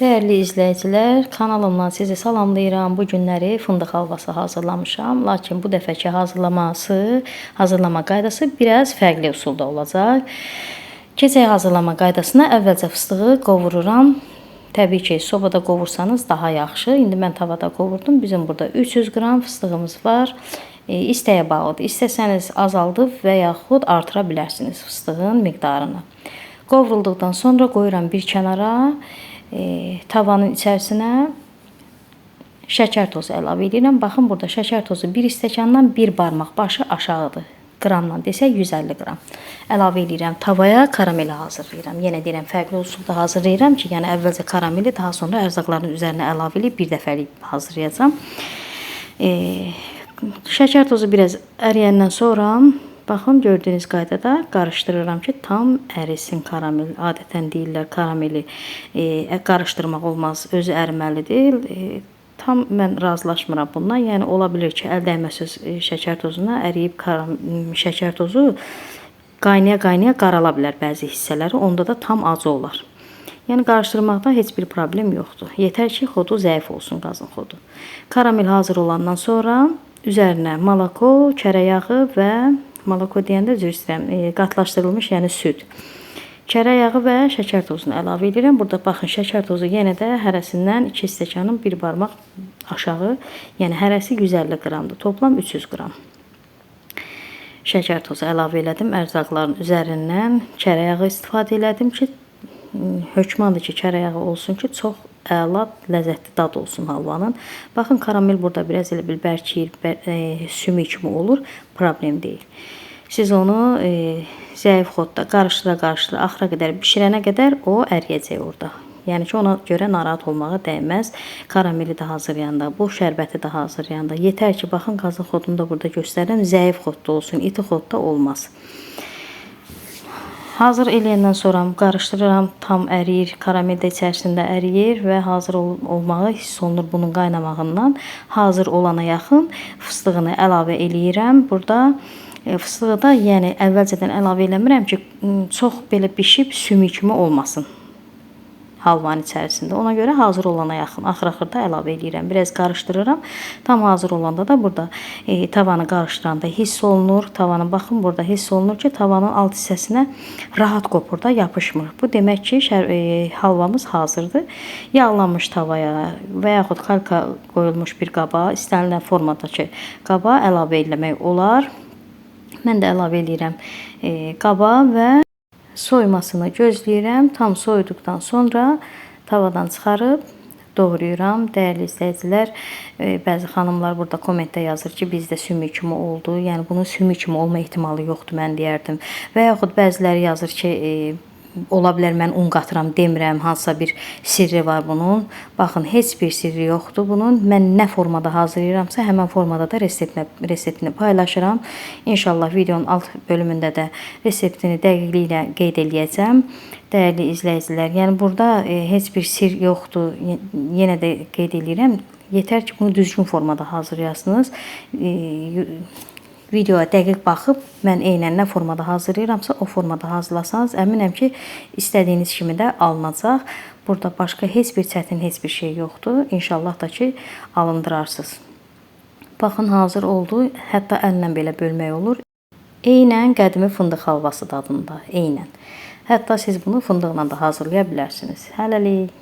Değerli izləyicilər, kanalımdan sizi salamlayıram. Bu günləri fındıq halvası hazırlamışam. Lakin bu dəfəki hazırlama qaydası biraz fərqli usulda olacaq. Keçək hazırlama qaydasına. Əvvəlcə fıstığı qovururam. Təbii ki, sobada qovursanız daha yaxşı. İndi mən tavada qovurdum. Bizim burada 300 qram fıstığımız var. İstəyə bağlıdır. İstəsəniz azaldıb və yaxud artıra bilərsiniz fıstığın miqdarını. Qovrulduqdan sonra qoyuram bir kənara. Tavanın içərisinə şəkər tozu əlavə edirəm. Baxın, burada şəkər tozu bir stəkandan bir barmaq başı aşağıdır. Qramla desək 150 qram. Əlavə edirəm tavaya, karameli hazırlayıram. Yenə deyirəm, fərqli usulda hazırlayıram ki, yəni əvvəlcə karameli, daha sonra ərzaqların üzərinə əlavə edib bir dəfəlik hazırlayacağam. Şəkər tozu biraz əriyəndən sonra baxın, gördüyünüz qaydada qarışdırıram ki, tam ərisin karamel. Adətən deyirlər, karameli qarışdırmaq olmaz, özü əriməlidir. Tam mən razılaşmıram bundan. Yəni ola bilər ki, əl dəyməsiz şəkər tozuna əriyib şəkər tozu qaynaya-qaynaya qarala bilər bəzi hissələri. Onda da tam acı olar. Yəni qarışdırmaqda heç bir problem yoxdur. Yetər ki, xodu zəif olsun, qazın xodu. Karamel hazır olandan sonra üzərinə malako, kərə yağı və malako deyəndə üzr istəyirəm, qatlaşdırılmış, yəni süd. Kərə yağı və şəkər tozunu əlavə edirəm. Burada baxın, şəkər tozu yenə də hərəsindən 2 stəkanın bir barmaq aşağı, yəni hərəsi 150 qramdır. Toplam 300 qram. Şəkər tozu əlavə elədim. Ərzaqların üzərindən kərə yağı istifadə elədim ki, hökmandır ki, kərə yağı olsun ki, çox əla, ləzzətli dad olsun halvanın. Baxın, karamel burada biraz elə bil bərkiyir, sümük kimi olur. Problem deyil. Siz onu zəif xodda qarışdıra-qarışdıra axıra qədər bişirənə qədər o əriyəcək orada. Yəni ki, ona görə narahat olmağa dəyməz. Karameli də hazırlayanda, bu şərbəti də hazırlayanda. Yetər ki, baxın, qazın xodunu da burada göstərirəm. Zəif xodda olsun, iti xodda olmaz. Hazır eləyəndən sonra qarışdırıram, tam əriyir, karamel də içərisində əriyir və hazır olmağı hiss olunur bunun qaynamağından. Hazır olana yaxın fıstığını əlavə eləyirəm. Burada fıstığı da yəni əvvəlcədən əlavə eləmirəm ki, çox belə bişib sümük kimi olmasın halvanın içərisində. Ona görə hazır olana yaxın axır-axırda əlavə edirəm. Biraz qarışdırıram. Tam hazır olanda da burada tavanı qarışdıranda hiss olunur. Tavanı baxın, burada hiss olunur ki, tavanın alt hissəsinə rahat qopur da, yapışmır. Bu demək ki, halvamız hazırdır. Yağlanmış tavaya və yaxud xalka qoyulmuş bir qaba, istənilən formadakı qaba əlavə eləmək olar. Mən də əlavə edirəm qaba və soymasını gözləyirəm. Tam soyduqdan sonra tavadan çıxarıb doğrayıram. Dəyərli izləyicilər, bəzi xanımlar burada kommentdə yazır ki, bizdə sümük kimi oldu. Yəni bunun sümük kimi olma ehtimalı yoxdur, mən deyərdim. Və yaxud bəziləri yazır ki, ola bilər mən un qatıram demirəm, hansısa bir sirri var bunun. Baxın, heç bir sirri yoxdur bunun. Mən nə formada hazırlayıramsa, həmən formada da reseptini paylaşıram. İnşallah videonun alt bölümündə də reseptini dəqiqliklə qeyd eləyəcəm. Dəyərli izləyicilər, yəni burada heç bir sir yoxdur. Yenə də qeyd eləyirəm. Yetər ki, bunu düzgün formada hazırlayasınız. Videoya dəqiq baxıb, mən eynən nə formada hazırlayıramsa, o formada hazırlasanız, əminəm ki, istədiyiniz kimi də alınacaq. Burada başqa heç bir çətin, heç bir şey yoxdur. İnşallah da ki, alındırarsınız. Baxın, hazır oldu. Hətta əllə belə bölmək olur. Eynən qədimi fındıq halvası dadında, eynən. Hətta siz bunu fındıqla da hazırlaya bilərsiniz. Hələlik.